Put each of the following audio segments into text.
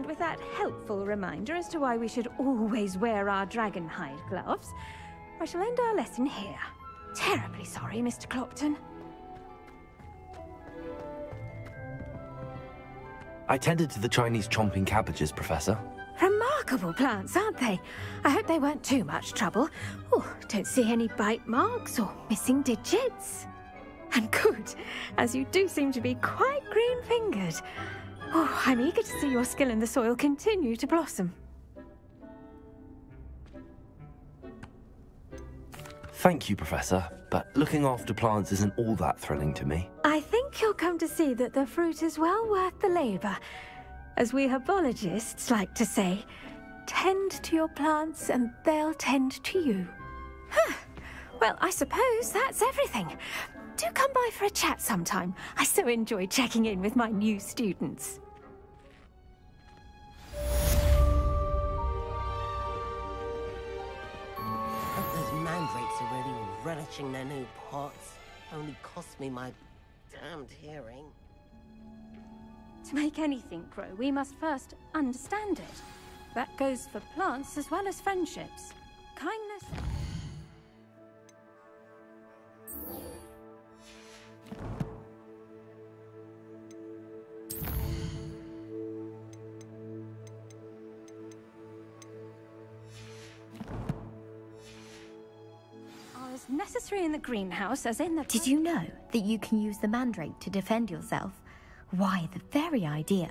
And with that helpful reminder as to why we should always wear our dragon hide gloves, I shall end our lesson here. Terribly sorry, Mr. Clopton. I tended to the Chinese chomping cabbages, Professor. Remarkable plants, aren't they? I hope they weren't too much trouble. Oh, don't see any bite marks or missing digits. And good, as you do seem to be quite green-fingered. Oh, I'm eager to see your skill in the soil continue to blossom. Thank you, Professor, but looking after plants isn't all that thrilling to me. I think you'll come to see that the fruit is well worth the labor. As we herbologists like to say, tend to your plants and they'll tend to you. Huh. Well, I suppose that's everything. Do come by for a chat sometime. I so enjoy checking in with my new students. Those mandrakes are really relishing their new pots. Only cost me my damned hearing. To make anything grow, we must first understand it. That goes for plants as well as friendships. Kindness... are as necessary in the greenhouse as in the... Did you know that you can use the mandrake to defend yourself? Why, the very idea.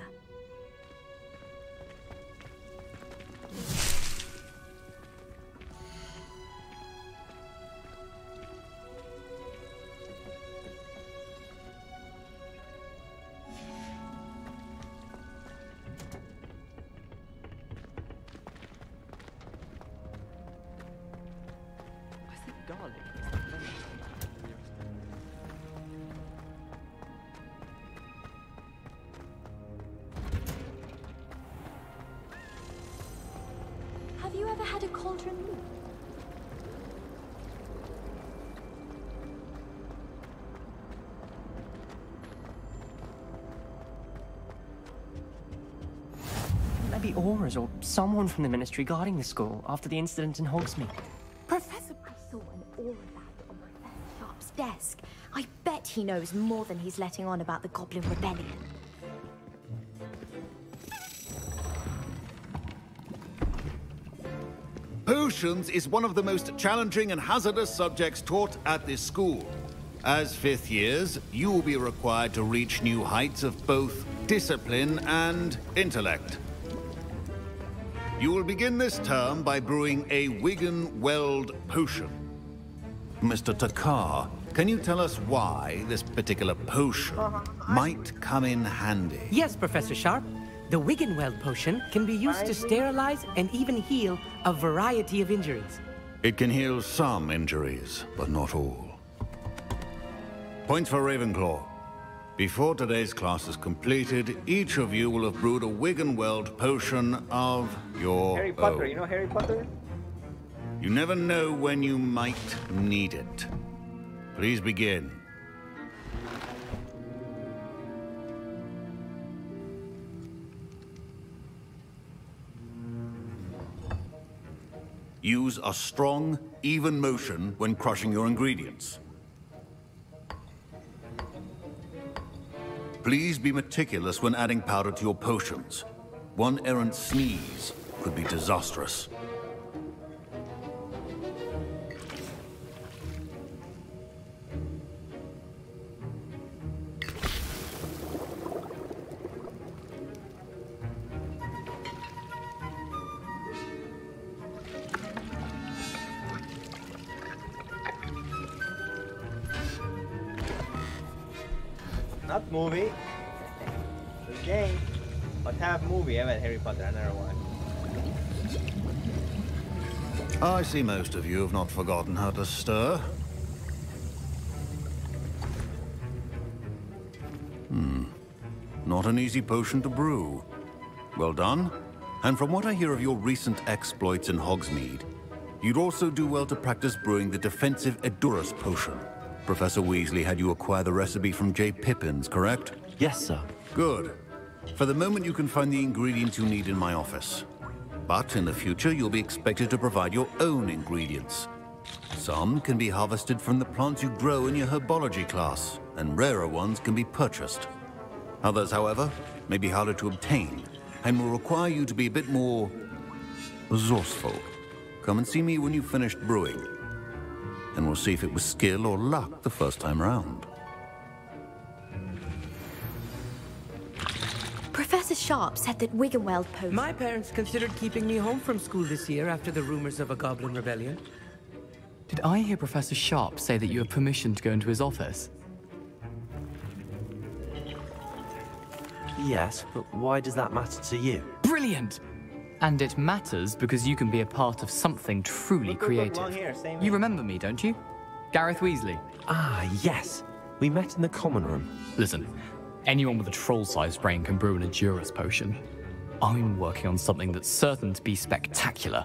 I think garlic. Have you ever had a cauldron loop? Maybe Aura's or someone from the Ministry guarding the school after the incident in Hogsmeade. Professor, I saw an aura bag on Professor Sharp's desk. I bet he knows more than he's letting on about the Goblin Rebellion. Potions is one of the most challenging and hazardous subjects taught at this school. As fifth years, you will be required to reach new heights of both discipline and intellect. You will begin this term by brewing a Wigan-Weld potion. Mr. Takar, can you tell us why this particular potion might come in handy? Yes, Professor Sharp. The Wiggenweld potion can be used to sterilize and even heal a variety of injuries. It can heal some injuries, but not all. Points for Ravenclaw. Before today's class is completed, each of you will have brewed a Wiggenweld potion of your Harry Potter, own. you know Harry Potter? You never know when you might need it. Please begin. Use a strong, even motion when crushing your ingredients. Please be meticulous when adding powder to your potions. One errant sneeze could be disastrous. Not movie. The game. But have movie. I meant Harry Potter, another one. I see most of you have not forgotten how to stir. Not an easy potion to brew. Well done. And from what I hear of your recent exploits in Hogsmeade, you'd also do well to practice brewing the defensive Edurus potion. Professor Weasley had you acquire the recipe from J. Pippins, correct? Yes, sir. Good. For the moment, you can find the ingredients you need in my office. But in the future, you'll be expected to provide your own ingredients. Some can be harvested from the plants you grow in your herbology class, and rarer ones can be purchased. Others, however, may be harder to obtain, and will require you to be a bit more resourceful. Come and see me when you've finished brewing, and we'll see if it was skill or luck the first time round. Professor Sharp said that Wiggenweld potion... My parents considered keeping me home from school this year after the rumors of a goblin rebellion. Did I hear Professor Sharp say that you have permission to go into his office? Yes, but why does that matter to you? Brilliant! And it matters because you can be a part of something truly creative. You remember me, don't you? Gareth Weasley. Ah, yes. We met in the common room. Listen, anyone with a troll-sized brain can brew an Edurus potion. I'm working on something that's certain to be spectacular.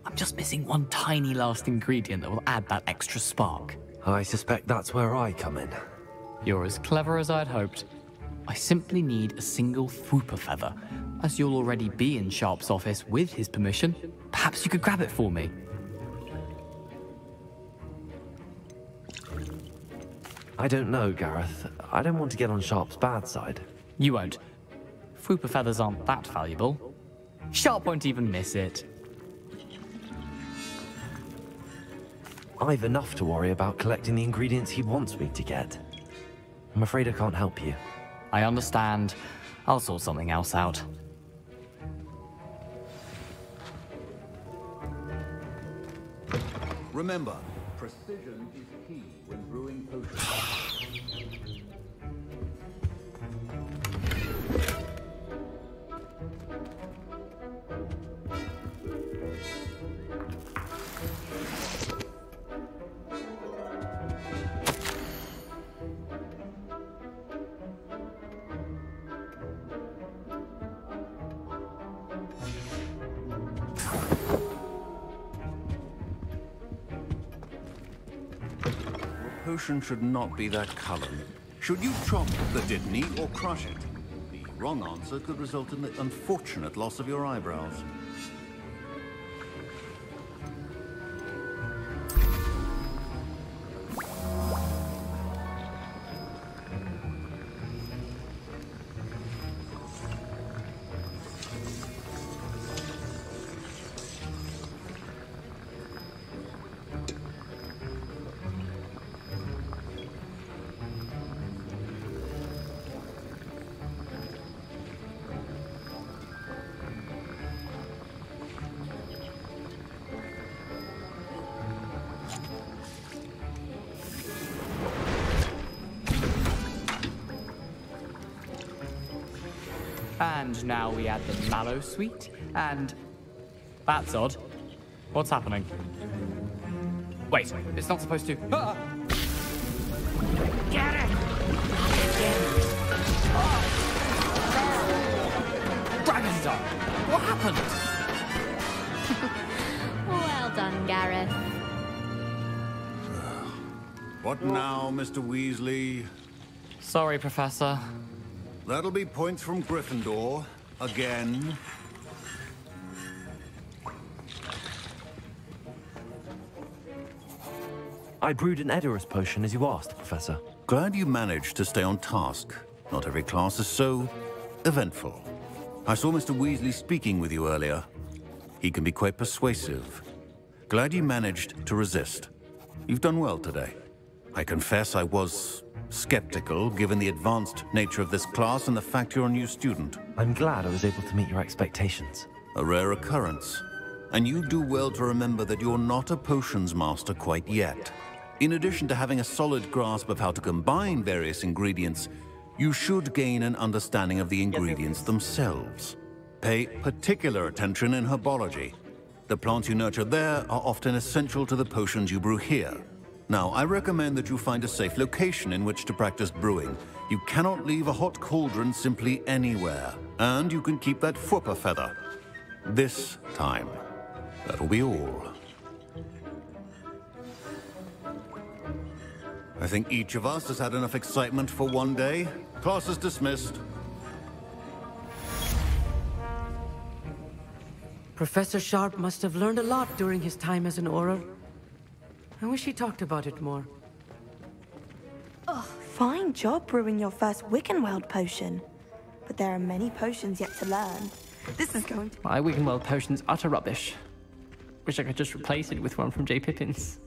I'm just missing one tiny last ingredient that will add that extra spark. I suspect that's where I come in. You're as clever as I'd hoped. I simply need a single Fwooper feather. As you'll already be in Sharp's office with his permission, perhaps you could grab it for me. I don't know, Gareth. I don't want to get on Sharp's bad side. You won't. Fwooper feathers aren't that valuable. Sharp won't even miss it. I've enough to worry about collecting the ingredients he wants me to get. I'm afraid I can't help you. I understand. I'll sort something else out. Remember, precision is key when brewing potions. Potion should not be that color. Should you chop the Dittany or crush it? The wrong answer could result in the unfortunate loss of your eyebrows. And now we add the mallow sweet, and... That's odd. What's happening? Wait, it's not supposed to... Ah! Get it! Dragon's Eye! What happened? Well done, Gareth. What now, Mr. Weasley? Sorry, Professor. That'll be points from Gryffindor. Again. I brewed an Edurus potion as you asked, Professor. Glad you managed to stay on task. Not every class is so eventful. I saw Mr. Weasley speaking with you earlier. He can be quite persuasive. Glad you managed to resist. You've done well today. I confess I was skeptical, given the advanced nature of this class and the fact you're a new student. I'm glad I was able to meet your expectations. A rare occurrence. And you do well to remember that you're not a potions master quite yet. In addition to having a solid grasp of how to combine various ingredients, you should gain an understanding of the ingredients themselves. Pay particular attention in herbology. The plants you nurture there are often essential to the potions you brew here. Now, I recommend that you find a safe location in which to practice brewing. You cannot leave a hot cauldron simply anywhere. And you can keep that Fwooper feather. This time. That'll be all. I think each of us has had enough excitement for one day. Class is dismissed. Professor Sharp must have learned a lot during his time as an Auror. I wish he talked about it more. Oh, fine job brewing your first Wiccanweld potion. But there are many potions yet to learn. This is going to... My Wiggenweld potion's utter rubbish. Wish I could just replace it with one from J. Pippin's.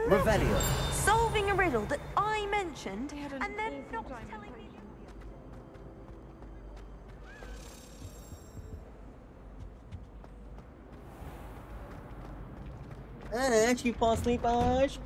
Revelio. Solving a riddle that I mentioned, and then not telling me... She falls asleep, Ash.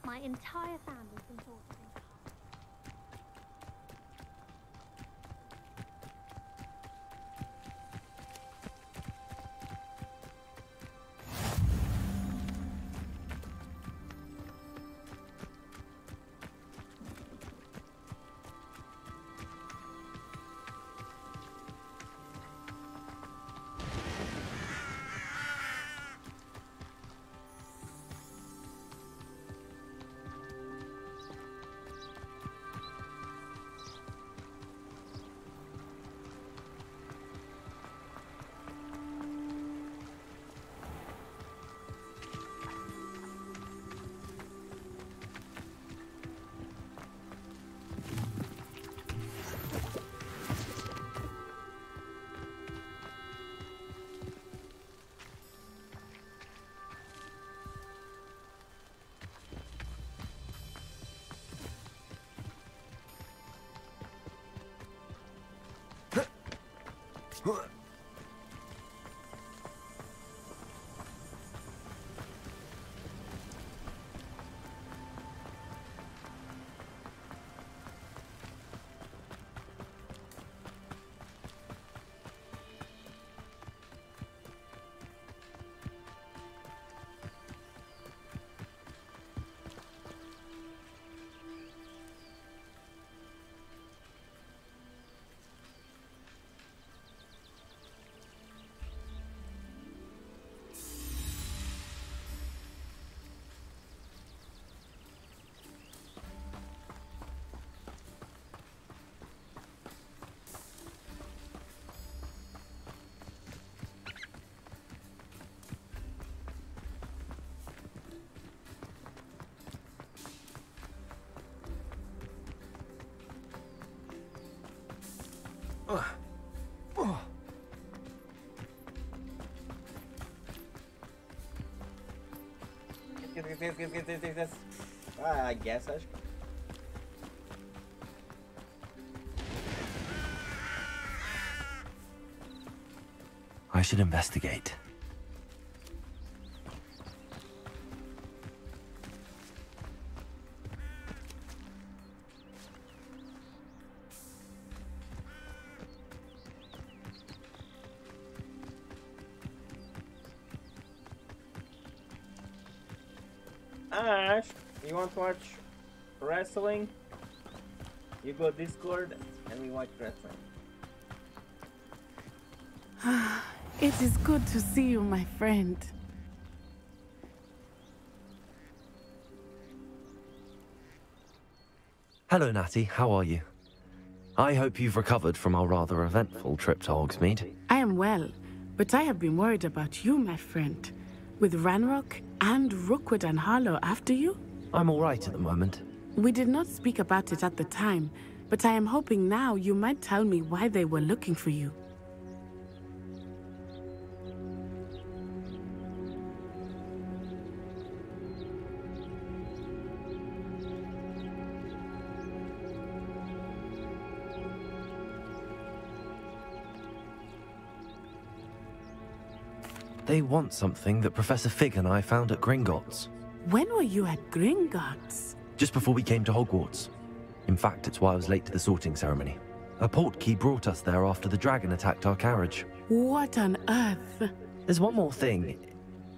My entire family's been forced into Yes. I guess I should. I should investigate. Ash, you want to watch wrestling? You go Discord and we watch wrestling. It is good to see you, my friend. Hello, Natty. How are you? I hope you've recovered from our rather eventful trip to Hogsmeade. I am well, but I have been worried about you, my friend. With Ranrock and Rookwood and Harlow after you? I'm all right at the moment. We did not speak about it at the time, but I am hoping now you might tell me why they were looking for you. They want something that Professor Fig and I found at Gringotts. When were you at Gringotts? Just before we came to Hogwarts. In fact, it's why I was late to the sorting ceremony. A portkey brought us there after the dragon attacked our carriage. What on earth? There's one more thing.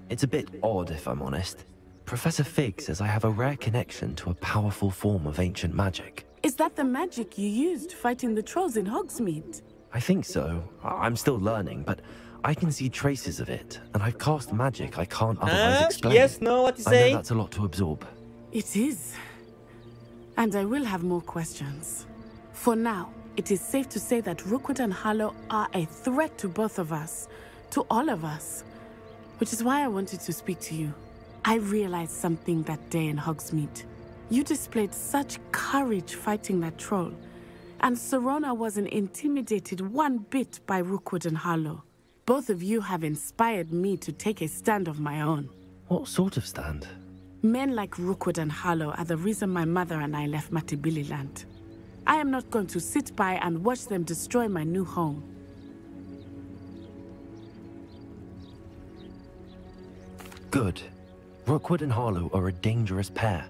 It's a bit odd, if I'm honest. Professor Fig says I have a rare connection to a powerful form of ancient magic. Is that the magic you used fighting the trolls in Hogsmeade? I think so. I'm still learning, but I can see traces of it, and I've cast magic I can't otherwise explain. Yes, no, what you I say? know that's a lot to absorb. It is. And I will have more questions. For now, it is safe to say that Rookwood and Harlow are a threat to both of us, to all of us. Which is why I wanted to speak to you. I realized something that day in Hogsmeade. You displayed such courage fighting that troll, and Serona wasn't intimidated one bit by Rookwood and Harlow. Both of you have inspired me to take a stand of my own. What sort of stand? Men like Rookwood and Harlow are the reason my mother and I left Matabeleland. I am not going to sit by and watch them destroy my new home. Good. Rookwood and Harlow are a dangerous pair.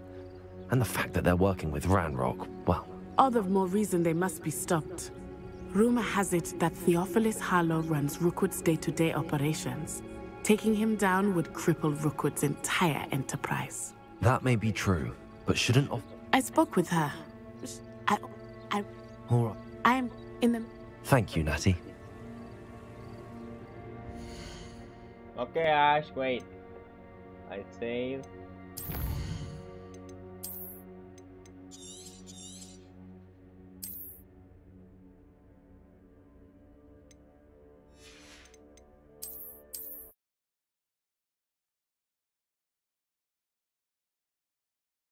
And the fact that they're working with Ranrock, well... All the more reason they must be stopped. Rumor has it that Theophilus Harlow runs Rookwood's day-to-day operations. Taking him down would cripple Rookwood's entire enterprise. That may be true, but shouldn't... I spoke with her. All right. I am in the... Thank you, Natty. Okay, Ash, wait. I saved.